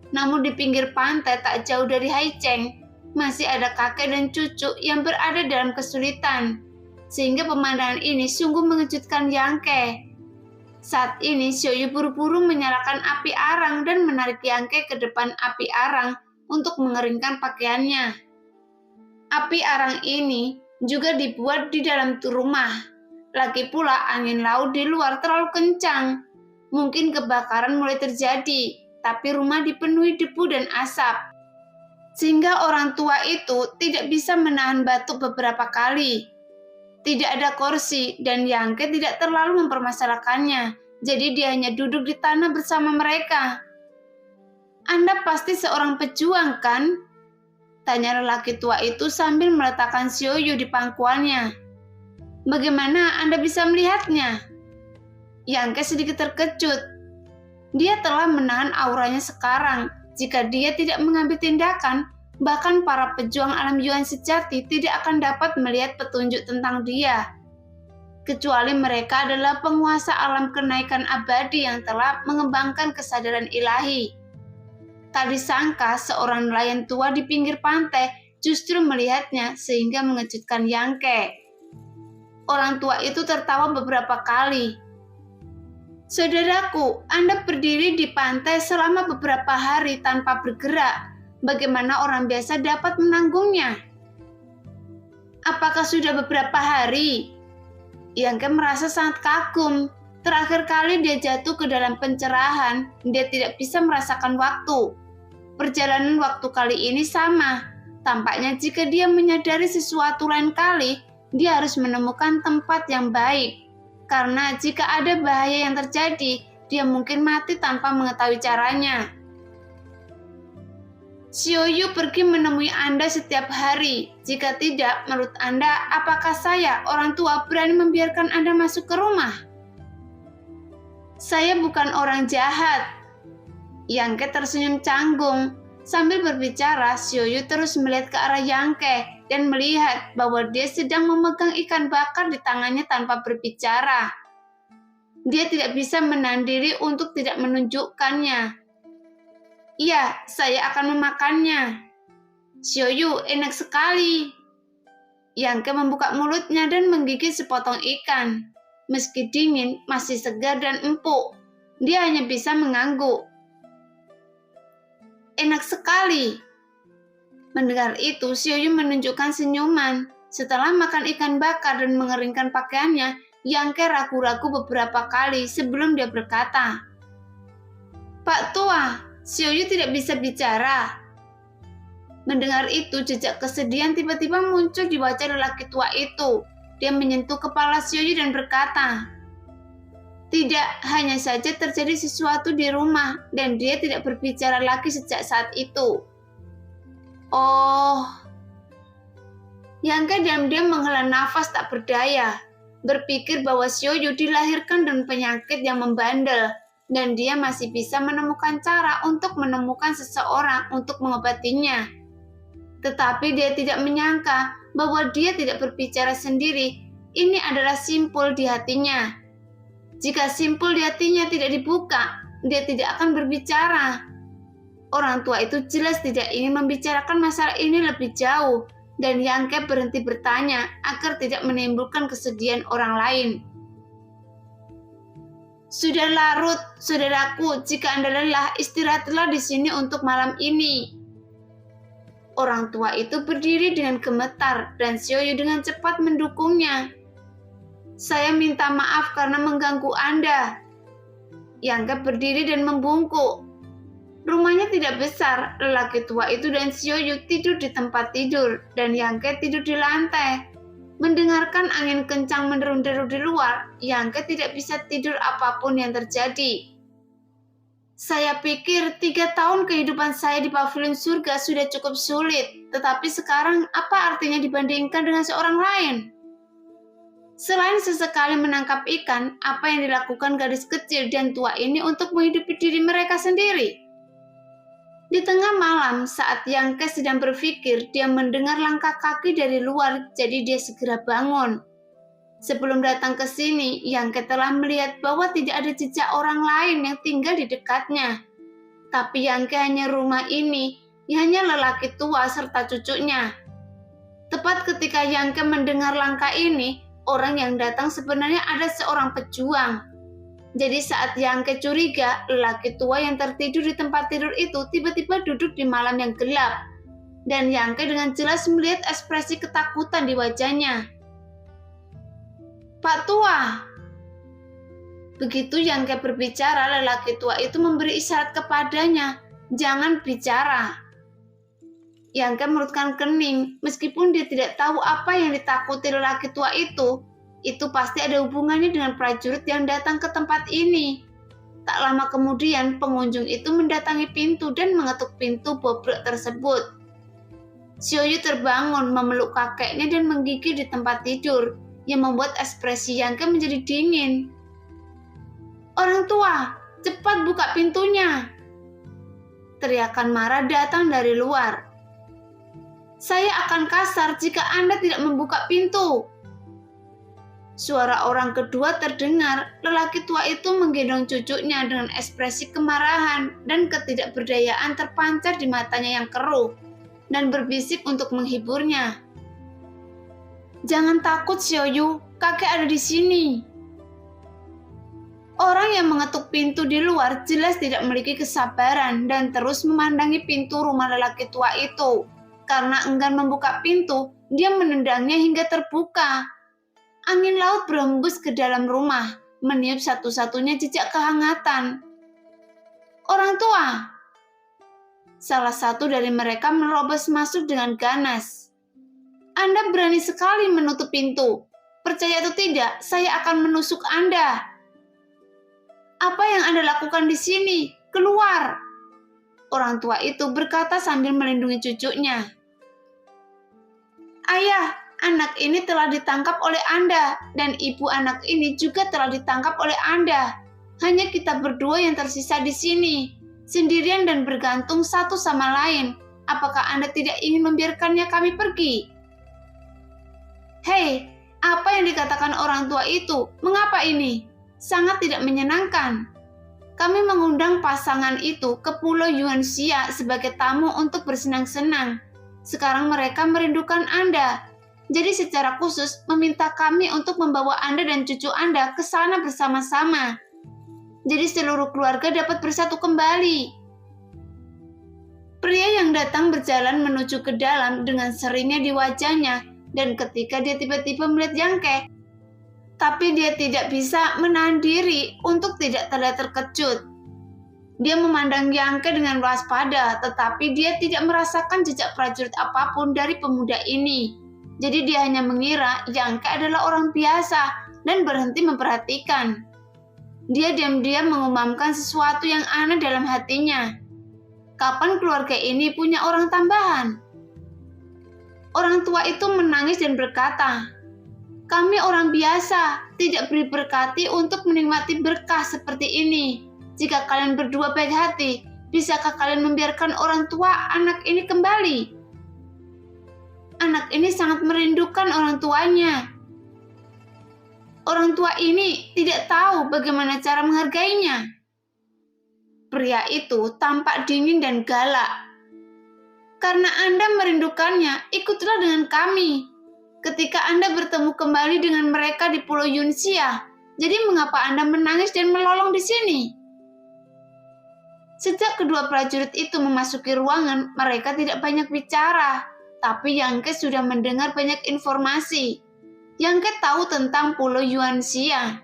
Namun di pinggir pantai tak jauh dari Haicheng, masih ada kakek dan cucu yang berada dalam kesulitan. Sehingga pemandangan ini sungguh mengejutkan Yangke. Saat ini Xiaoyu buru-buru menyalakan api arang dan menarik Yangke ke depan api arang untuk mengeringkan pakaiannya. Api arang ini juga dibuat di dalam rumah. Lagi pula angin laut di luar terlalu kencang. Mungkin kebakaran mulai terjadi, tapi rumah dipenuhi debu dan asap. Sehingga orang tua itu tidak bisa menahan batuk beberapa kali. Tidak ada kursi dan Yangke tidak terlalu mempermasalahkannya, jadi dia hanya duduk di tanah bersama mereka. "Anda pasti seorang pejuang, kan?" tanya lelaki tua itu sambil meletakkan Xiaoyu di pangkuannya. "Bagaimana Anda bisa melihatnya?" Yangke sedikit terkejut. Dia telah menahan auranya sekarang. Jika dia tidak mengambil tindakan, bahkan para pejuang alam Yuan sejati tidak akan dapat melihat petunjuk tentang dia. Kecuali mereka adalah penguasa alam kenaikan abadi yang telah mengembangkan kesadaran ilahi. Tak disangka seorang nelayan tua di pinggir pantai justru melihatnya sehingga mengejutkan Yangke. Orang tua itu tertawa beberapa kali. "Saudaraku, Anda berdiri di pantai selama beberapa hari tanpa bergerak. Bagaimana orang biasa dapat menanggungnya?" "Apakah sudah beberapa hari?" Yangke merasa sangat kagum. Terakhir kali dia jatuh ke dalam pencerahan, dia tidak bisa merasakan waktu. Perjalanan waktu kali ini sama. Tampaknya jika dia menyadari sesuatu lain kali, dia harus menemukan tempat yang baik. Karena jika ada bahaya yang terjadi, dia mungkin mati tanpa mengetahui caranya. "Xiaoyu pergi menemui Anda setiap hari. Jika tidak, menurut Anda, apakah saya, orang tua, berani membiarkan Anda masuk ke rumah?" Saya bukan orang jahat. Yang Ke tersenyum canggung. Sambil berbicara, Xiaoyu terus melihat ke arah Yang Ke dan melihat bahwa dia sedang memegang ikan bakar di tangannya tanpa berbicara. Dia tidak bisa menahan diri untuk tidak menunjukkannya. Iya, saya akan memakannya. Xiaoyu, enak sekali. Yang Ke membuka mulutnya dan menggigit sepotong ikan. Meski dingin, masih segar dan empuk. Dia hanya bisa mengangguk. Enak sekali. Mendengar itu, Xiaoyu menunjukkan senyuman. Setelah makan ikan bakar dan mengeringkan pakaiannya, Yang Ke ragu-ragu beberapa kali sebelum dia berkata, Pak Tua, Xiaoyu tidak bisa bicara. Mendengar itu, jejak kesedihan tiba-tiba muncul di wajah lelaki tua itu. Dia menyentuh kepala Xiaoyu dan berkata, tidak, hanya saja terjadi sesuatu di rumah dan dia tidak berbicara lagi sejak saat itu. Oh. Yang Ke diam-diam menghela nafas tak berdaya, berpikir bahwa Xiaoyu dilahirkan dengan penyakit yang membandel dan dia masih bisa menemukan cara untuk menemukan seseorang untuk mengobatinya. Tetapi dia tidak menyangka bahwa dia tidak berbicara sendiri. Ini adalah simpul di hatinya. Jika simpul di hatinya tidak dibuka, dia tidak akan berbicara. Orang tua itu jelas tidak ingin membicarakan masalah ini lebih jauh, dan Yang Ke berhenti bertanya agar tidak menimbulkan kesedihan orang lain. Sudah larut, saudaraku, jika Anda lelah, istirahatlah di sini untuk malam ini. Orang tua itu berdiri dengan gemetar, dan Xiaoyu dengan cepat mendukungnya. Saya minta maaf karena mengganggu Anda. Yang Ke berdiri dan membungkuk. Rumahnya tidak besar, lelaki tua itu dan Xiaoyu tidur di tempat tidur, dan Yang Ke tidur di lantai. Mendengarkan angin kencang menderu-deru di luar, Yang Ke tidak bisa tidur apapun yang terjadi. Saya pikir 3 tahun kehidupan saya di pavilion surga sudah cukup sulit, tetapi sekarang apa artinya dibandingkan dengan seorang lain? Selain sesekali menangkap ikan, apa yang dilakukan gadis kecil dan tua ini untuk menghidupi diri mereka sendiri? Di tengah malam, saat Yang Ke sedang berpikir, dia mendengar langkah kaki dari luar, jadi dia segera bangun. Sebelum datang ke sini, Yang Ke telah melihat bahwa tidak ada jejak orang lain yang tinggal di dekatnya. Tapi Yang Ke hanya rumah ini, hanya lelaki tua serta cucunya. Tepat ketika Yang Ke mendengar langkah ini, orang yang datang sebenarnya ada seorang pejuang. Jadi saat Yang Ke curiga, lelaki tua yang tertidur di tempat tidur itu tiba-tiba duduk di malam yang gelap. Dan Yang Ke dengan jelas melihat ekspresi ketakutan di wajahnya. Pak Tua. Begitu Yang Ke berbicara, lelaki tua itu memberi isyarat kepadanya, jangan bicara. Yang Ke merutkan kening, meskipun dia tidak tahu apa yang ditakuti lelaki tua itu pasti ada hubungannya dengan prajurit yang datang ke tempat ini. Tak lama kemudian, pengunjung itu mendatangi pintu dan mengetuk pintu bobrok tersebut. Xiaoyu terbangun, memeluk kakeknya dan menggigil di tempat tidur, yang membuat ekspresi Yang Ke menjadi dingin. Orang tua, cepat buka pintunya. Teriakan marah datang dari luar. Saya akan kasar jika Anda tidak membuka pintu. Suara orang kedua terdengar. Lelaki tua itu menggendong cucunya dengan ekspresi kemarahan dan ketidakberdayaan terpancar di matanya yang keruh dan berbisik untuk menghiburnya. Jangan takut, Xiaoyu, kakek ada di sini. Orang yang mengetuk pintu di luar jelas tidak memiliki kesabaran dan terus memandangi pintu rumah lelaki tua itu. Karena enggan membuka pintu, dia menendangnya hingga terbuka. Angin laut berhembus ke dalam rumah, meniup satu-satunya jejak kehangatan. Orang tua. Salah satu dari mereka menerobos masuk dengan ganas. Anda berani sekali menutup pintu. Percaya atau tidak, saya akan menusuk Anda. Apa yang Anda lakukan di sini? Keluar! Orang tua itu berkata sambil melindungi cucunya. Ayah, anak ini telah ditangkap oleh Anda, dan ibu anak ini juga telah ditangkap oleh Anda. Hanya kita berdua yang tersisa di sini, sendirian dan bergantung satu sama lain. Apakah Anda tidak ingin membiarkannya kami pergi? Hei, apa yang dikatakan orang tua itu? Mengapa ini? Sangat tidak menyenangkan. Kami mengundang pasangan itu ke Pulau Yuanxia sebagai tamu untuk bersenang-senang. Sekarang mereka merindukan Anda. Jadi secara khusus meminta kami untuk membawa Anda dan cucu Anda ke sana bersama-sama. Jadi seluruh keluarga dapat bersatu kembali. Pria yang datang berjalan menuju ke dalam dengan seringnya di wajahnya, dan ketika dia tiba-tiba melihat Yangke, tapi dia tidak bisa menahan diri untuk tidak terlihat terkejut. Dia memandang Yangke dengan waspada, tetapi dia tidak merasakan jejak prajurit apapun dari pemuda ini. Jadi dia hanya mengira Yangke adalah orang biasa dan berhenti memperhatikan. Dia diam-diam mengumamkan sesuatu yang aneh dalam hatinya. Kapan keluarga ini punya orang tambahan? Orang tua itu menangis dan berkata, "Kami orang biasa, tidak diberkati untuk menikmati berkah seperti ini. Jika kalian berdua baik hati, bisakah kalian membiarkan orang tua anak ini kembali?" Anak ini sangat merindukan orang tuanya. Orang tua ini tidak tahu bagaimana cara menghargainya. Pria itu tampak dingin dan galak. Karena Anda merindukannya, ikutlah dengan kami. Ketika Anda bertemu kembali dengan mereka di Pulau Yuanxia, jadi mengapa Anda menangis dan melolong di sini? Sejak kedua prajurit itu memasuki ruangan, mereka tidak banyak bicara. Tapi Yangke sudah mendengar banyak informasi. Yangke tahu tentang Pulau Yuanxia.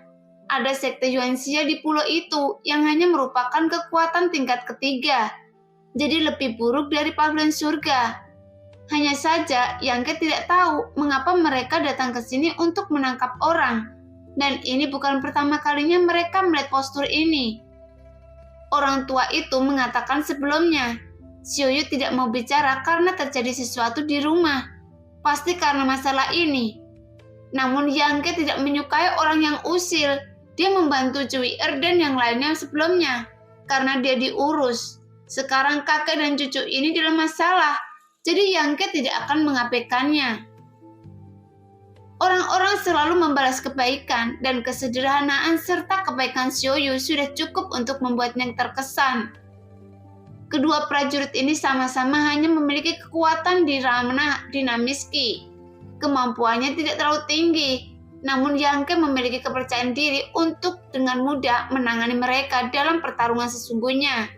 Ada sekte Yuanxia di pulau itu yang hanya merupakan kekuatan tingkat ketiga. Jadi lebih buruk dari pavilion surga. Hanya saja Yangke tidak tahu mengapa mereka datang ke sini untuk menangkap orang. Dan ini bukan pertama kalinya mereka melihat postur ini. Orang tua itu mengatakan sebelumnya, Xiuyu tidak mau bicara karena terjadi sesuatu di rumah. Pasti karena masalah ini. Namun Yangke tidak menyukai orang yang usil. Dia membantu Cui Er dan yang lainnya sebelumnya. Karena dia diurus. Sekarang kakek dan cucu ini dalam masalah. Jadi Yangke tidak akan mengabaikannya. Orang-orang selalu membalas kebaikan dan kesederhanaan serta kebaikan Xiuyu sudah cukup untuk membuatnya terkesan. Kedua prajurit ini sama-sama hanya memiliki kekuatan di ranah dinamiski. Kemampuannya tidak terlalu tinggi, namun Yangke memiliki kepercayaan diri untuk dengan mudah menangani mereka dalam pertarungan sesungguhnya.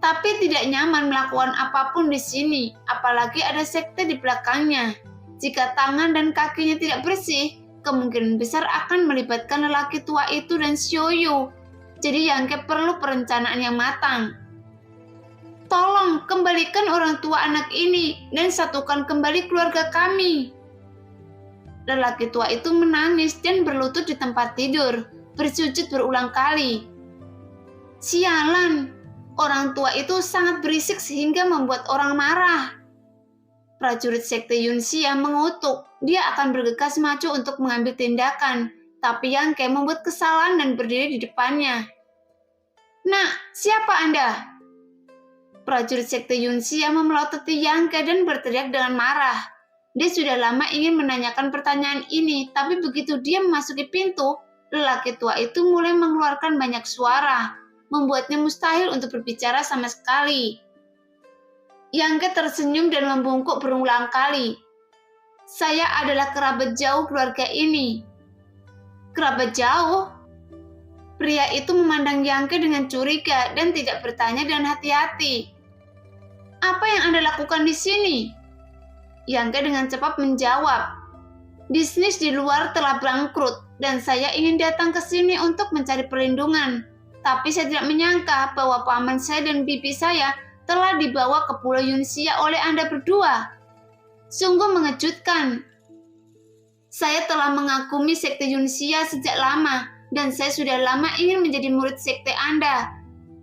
Tapi tidak nyaman melakukan apapun di sini, apalagi ada sekte di belakangnya. Jika tangan dan kakinya tidak bersih, kemungkinan besar akan melibatkan lelaki tua itu dan Xiuyu. Jadi Yangke perlu perencanaan yang matang. Tolong kembalikan orang tua anak ini dan satukan kembali keluarga kami. Lelaki tua itu menangis dan berlutut di tempat tidur, bersujud berulang kali. Sialan, orang tua itu sangat berisik sehingga membuat orang marah. Prajurit sekte Yuanxia mengutuk, dia akan bergegas maju untuk mengambil tindakan, tapi Yangke membuat kesalahan dan berdiri di depannya. Nah, siapa Anda? Prajurit sekte Yuanxia memelototi Yangke dan berteriak dengan marah. Dia sudah lama ingin menanyakan pertanyaan ini, tapi begitu dia memasuki pintu, lelaki tua itu mulai mengeluarkan banyak suara, membuatnya mustahil untuk berbicara sama sekali. Yangke tersenyum dan membungkuk berulang kali. Saya adalah kerabat jauh keluarga ini. Kerabat jauh? Pria itu memandang Yangke dengan curiga dan tidak bertanya dengan hati-hati. Apa yang Anda lakukan di sini? Yangke dengan cepat menjawab, bisnis di luar telah bangkrut dan saya ingin datang ke sini untuk mencari perlindungan. Tapi saya tidak menyangka bahwa paman saya dan bibi saya telah dibawa ke Pulau Yuanxia oleh Anda berdua. Sungguh mengejutkan. Saya telah mengagumi sekte Yuanxia sejak lama dan saya sudah lama ingin menjadi murid sekte Anda.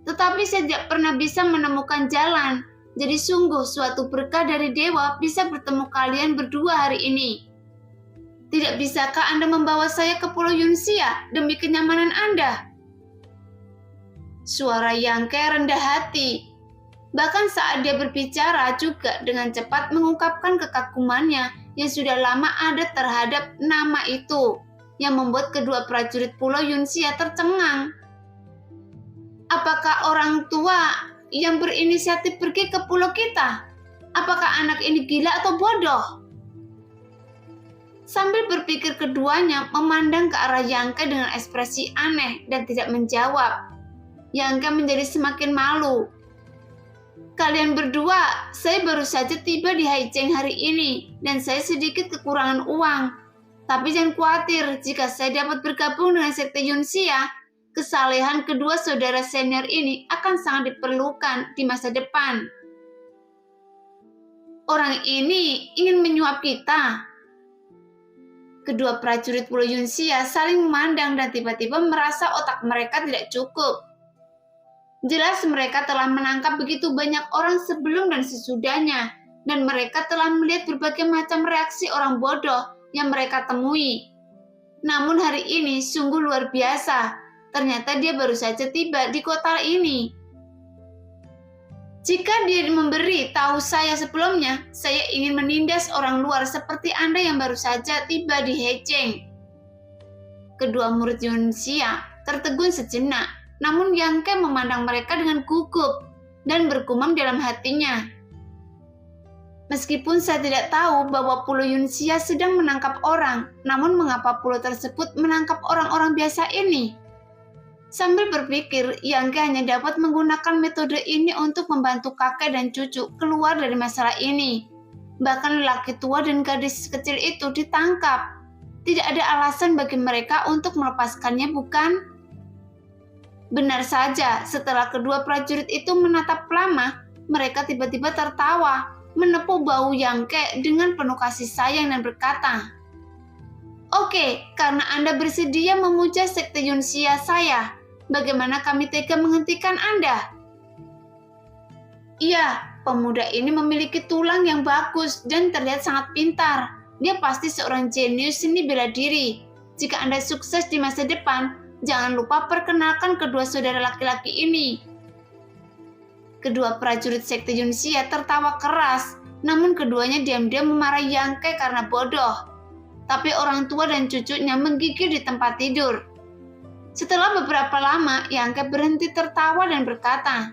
Tetapi saya tidak pernah bisa menemukan jalan. Jadi sungguh suatu berkah dari dewa bisa bertemu kalian berdua hari ini. Tidak bisakah Anda membawa saya ke Pulau Yuanxia demi kenyamanan Anda? Suara Yangke rendah hati. Bahkan saat dia berbicara juga dengan cepat mengungkapkan kekagumannya yang sudah lama ada terhadap nama itu, yang membuat kedua prajurit Pulau Yunxia tercengang. Apakah orang tua yang berinisiatif pergi ke pulau kita? Apakah anak ini gila atau bodoh? Sambil berpikir keduanya memandang ke arah Yangke dengan ekspresi aneh dan tidak menjawab. Yangke menjadi semakin malu. Kalian berdua, saya baru saja tiba di Haicheng hari ini dan saya sedikit kekurangan uang. Tapi jangan khawatir, jika saya dapat bergabung dengan sekte Yunxia, kesalehan kedua saudara senior ini akan sangat diperlukan di masa depan. Orang ini ingin menyuap kita. Kedua prajurit Pulau Yunxia saling memandang dan tiba-tiba merasa otak mereka tidak cukup. Jelas mereka telah menangkap begitu banyak orang sebelum dan sesudahnya, dan mereka telah melihat berbagai macam reaksi orang bodoh yang mereka temui. Namun hari ini sungguh luar biasa, ternyata dia baru saja tiba di kota ini. Jika dia memberi tahu saya sebelumnya, saya ingin menindas orang luar seperti Anda yang baru saja tiba di Haicheng. Kedua murid Yunxia tertegun sejenak. Namun Yangke memandang mereka dengan gugup dan bergumam dalam hatinya. Meskipun saya tidak tahu bahwa Pulau Yunxia sedang menangkap orang, namun mengapa pulau tersebut menangkap orang-orang biasa ini? Sambil berpikir, Yangke hanya dapat menggunakan metode ini untuk membantu kakek dan cucu keluar dari masalah ini. Bahkan lelaki tua dan gadis kecil itu ditangkap. Tidak ada alasan bagi mereka untuk melepaskannya, bukan? Benar saja, setelah kedua prajurit itu menatap lama, mereka tiba-tiba tertawa, menepuk bahu Yangke dengan penuh kasih sayang dan berkata, "Oke, karena Anda bersedia memuja sekte Yunxia saya, bagaimana kami tega menghentikan Anda?" Iya, pemuda ini memiliki tulang yang bagus dan terlihat sangat pintar. Dia pasti seorang jenius seni bela diri. Jika Anda sukses di masa depan, jangan lupa perkenalkan kedua saudara laki-laki ini. Kedua prajurit sekte Yunxia tertawa keras, namun keduanya diam-diam memarahi Yangke karena bodoh. Tapi orang tua dan cucunya menggigil di tempat tidur. Setelah beberapa lama, Yangke berhenti tertawa dan berkata,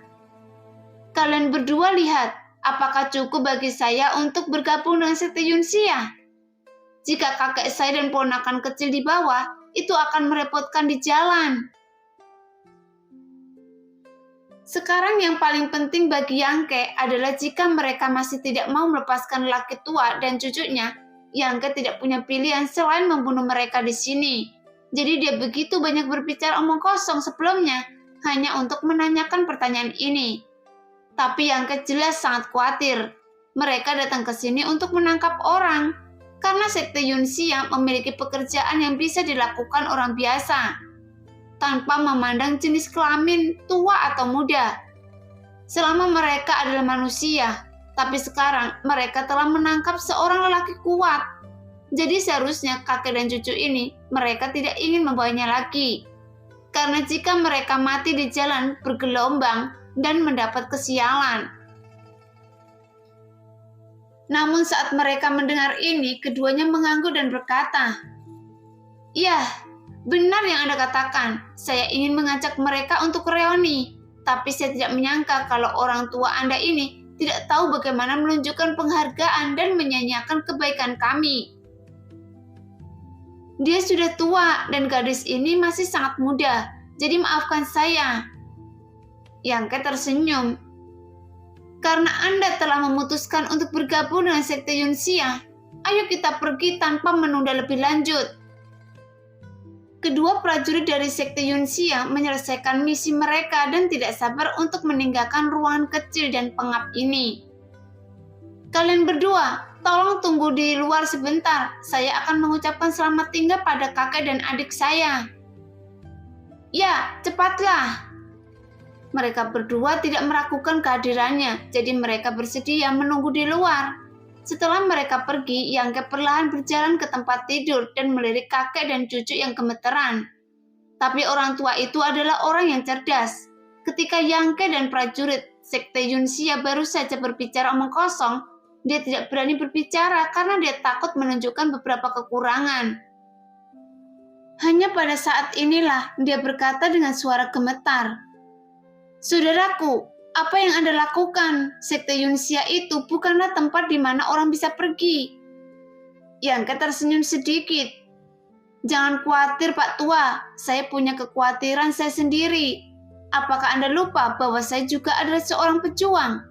"Kalian berdua lihat, apakah cukup bagi saya untuk bergabung dengan sekte Yunxia? Jika kakek saya dan ponakan kecil di bawah, itu akan merepotkan di jalan." Sekarang yang paling penting bagi Yangke adalah jika mereka masih tidak mau melepaskan laki tua dan cucunya, Yangke tidak punya pilihan selain membunuh mereka di sini. Jadi dia begitu banyak berbicara omong kosong sebelumnya hanya untuk menanyakan pertanyaan ini. Tapi Yangke jelas sangat khawatir. Mereka datang ke sini untuk menangkap orang. Karena sekte Yunxia memiliki pekerjaan yang bisa dilakukan orang biasa, tanpa memandang jenis kelamin tua atau muda. Selama mereka adalah manusia, tapi sekarang mereka telah menangkap seorang lelaki kuat. Jadi seharusnya kakek dan cucu ini, mereka tidak ingin membawanya lagi. Karena jika mereka mati di jalan bergelombang dan mendapat kesialan. Namun saat mereka mendengar ini, keduanya mengangguk dan berkata, "Ya, benar yang Anda katakan. Saya ingin mengajak mereka untuk reuni. Tapi saya tidak menyangka kalau orang tua Anda ini tidak tahu bagaimana menunjukkan penghargaan dan menyanyiakan kebaikan kami. Dia sudah tua dan gadis ini masih sangat muda. Jadi maafkan saya." Yangke tersenyum. "Karena Anda telah memutuskan untuk bergabung dengan sekte Yunxia, ayo kita pergi tanpa menunda lebih lanjut." Kedua prajurit dari sekte Yunxia menyelesaikan misi mereka dan tidak sabar untuk meninggalkan ruangan kecil dan pengap ini. "Kalian berdua, tolong tunggu di luar sebentar. Saya akan mengucapkan selamat tinggal pada kakek dan adik saya." "Ya, cepatlah." Mereka berdua tidak meragukan kehadirannya, jadi mereka bersedia menunggu di luar. Setelah mereka pergi, Yangke perlahan berjalan ke tempat tidur dan melirik kakek dan cucu yang gemeteran. Tapi orang tua itu adalah orang yang cerdas. Ketika Yangke dan prajurit sekte Yunxia baru saja berbicara omong kosong, dia tidak berani berbicara karena dia takut menunjukkan beberapa kekurangan. Hanya pada saat inilah dia berkata dengan suara gemetar, "Saudaraku, apa yang Anda lakukan? Sekte Yunxia itu bukanlah tempat di mana orang bisa pergi." Yangke tersenyum sedikit. "Jangan khawatir Pak Tua, saya punya kekhawatiran saya sendiri. Apakah Anda lupa bahwa saya juga adalah seorang pejuang?"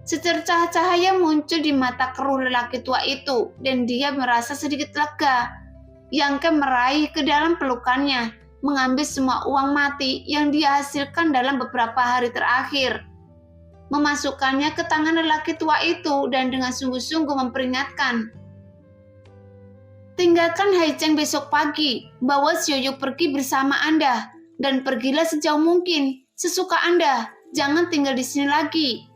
Secercah cahaya muncul di mata keruh lelaki tua itu dan dia merasa sedikit lega. Yangke meraih ke dalam pelukannya, mengambil semua uang mati yang dia hasilkan dalam beberapa hari terakhir. Memasukkannya ke tangan lelaki tua itu dan dengan sungguh-sungguh memperingatkan, "Tinggalkan Haicheng besok pagi, bawa Xiaoyu pergi bersama Anda, dan pergilah sejauh mungkin, sesuka Anda, jangan tinggal di sini lagi."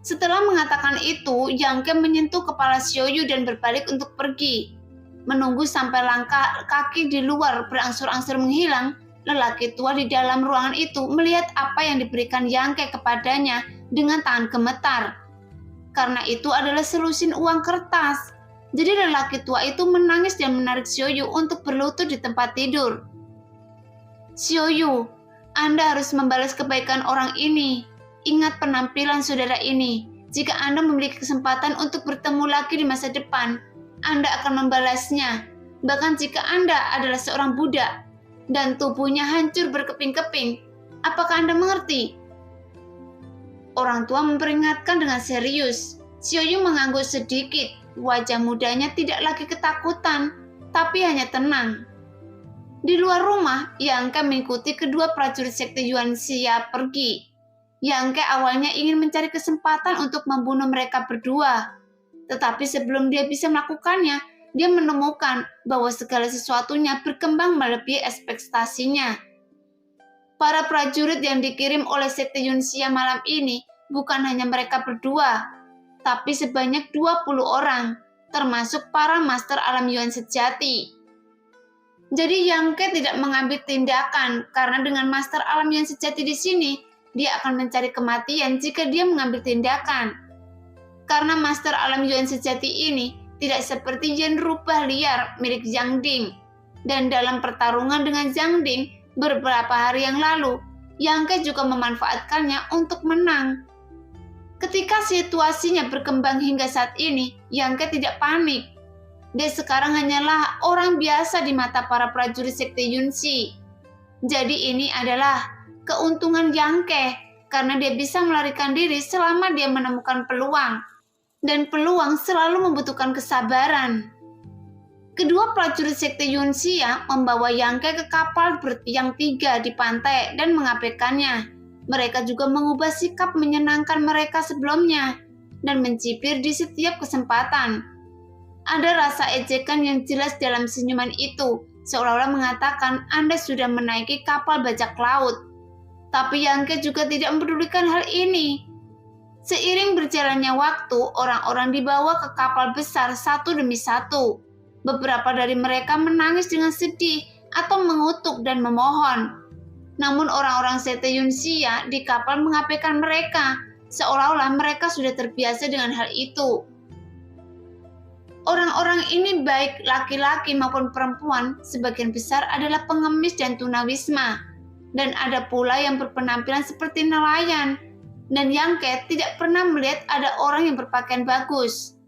Setelah mengatakan itu, Yangke menyentuh kepala Xiaoyu dan berbalik untuk pergi. Menunggu sampai langkah kaki di luar berangsur-angsur menghilang, lelaki tua di dalam ruangan itu melihat apa yang diberikan Yangke kepadanya dengan tangan gemetar. Karena itu adalah selusin uang kertas. Jadi lelaki tua itu menangis dan menarik Xiaoyu untuk berlutut di tempat tidur. "Xiaoyu, Anda harus membalas kebaikan orang ini. Ingat penampilan saudara ini. Jika Anda memiliki kesempatan untuk bertemu lagi di masa depan, Anda akan membalasnya. Bahkan jika Anda adalah seorang budak dan tubuhnya hancur berkeping-keping. Apakah Anda mengerti?" Orang tua memperingatkan dengan serius. Xiaoyu mengangguk sedikit. Wajah mudanya tidak lagi ketakutan, tapi hanya tenang. Di luar rumah, Yangke mengikuti kedua prajurit sekte Yuanxia pergi. Yangke awalnya ingin mencari kesempatan untuk membunuh mereka berdua. Tetapi sebelum dia bisa melakukannya, dia menemukan bahwa segala sesuatunya berkembang melebihi ekspektasinya. Para prajurit yang dikirim oleh sekte Yunxia malam ini bukan hanya mereka berdua, tapi sebanyak 20 orang, termasuk para master alam Yuan sejati. Jadi Yangke tidak mengambil tindakan karena dengan master alam Yuan sejati di sini, dia akan mencari kematian jika dia mengambil tindakan. Karena master alam Yuan sejati ini tidak seperti Yen rubah liar milik Zhang Ding. Dan dalam pertarungan dengan Zhang Ding beberapa hari yang lalu, Yangke juga memanfaatkannya untuk menang. Ketika situasinya berkembang hingga saat ini, Yangke tidak panik. Dia sekarang hanyalah orang biasa di mata para prajurit sekte Yunxi. Jadi ini adalah keuntungan Yangke karena dia bisa melarikan diri selama dia menemukan peluang. Dan peluang selalu membutuhkan kesabaran. Kedua prajurit sekte Yunxia membawa Yangke ke kapal bertiang 3 di pantai dan mengabaikannya. Mereka juga mengubah sikap menyenangkan mereka sebelumnya dan mencibir di setiap kesempatan. Ada rasa ejekan yang jelas dalam senyuman itu, seolah-olah mengatakan Anda sudah menaiki kapal bajak laut. Tapi Yangke juga tidak mempedulikan hal ini. Seiring berjalannya waktu, orang-orang dibawa ke kapal besar satu demi satu. Beberapa dari mereka menangis dengan sedih atau mengutuk dan memohon. Namun orang-orang sekte Yunxia di kapal mengabaikan mereka, seolah-olah mereka sudah terbiasa dengan hal itu. Orang-orang ini baik laki-laki maupun perempuan, sebagian besar adalah pengemis dan tunawisma. Dan ada pula yang berpenampilan seperti nelayan. Dan Yangke tidak pernah melihat ada orang yang berpakaian bagus.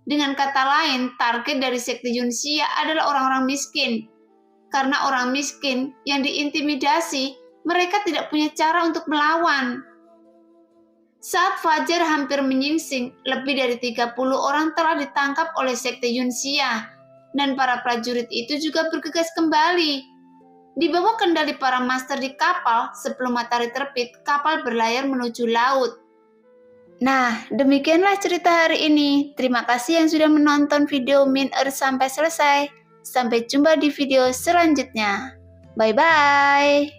Dengan kata lain, target dari sekte Yunxia adalah orang-orang miskin. Karena orang miskin yang diintimidasi, mereka tidak punya cara untuk melawan. Saat fajar hampir menyingsing, lebih dari 30 orang telah ditangkap oleh sekte Yunxia, dan para prajurit itu juga bergegas kembali. Di bawah kendali para master di kapal, sebelum matahari terbit, kapal berlayar menuju laut. Nah, demikianlah cerita hari ini. Terima kasih yang sudah menonton video Min Earth sampai selesai. Sampai jumpa di video selanjutnya. Bye-bye.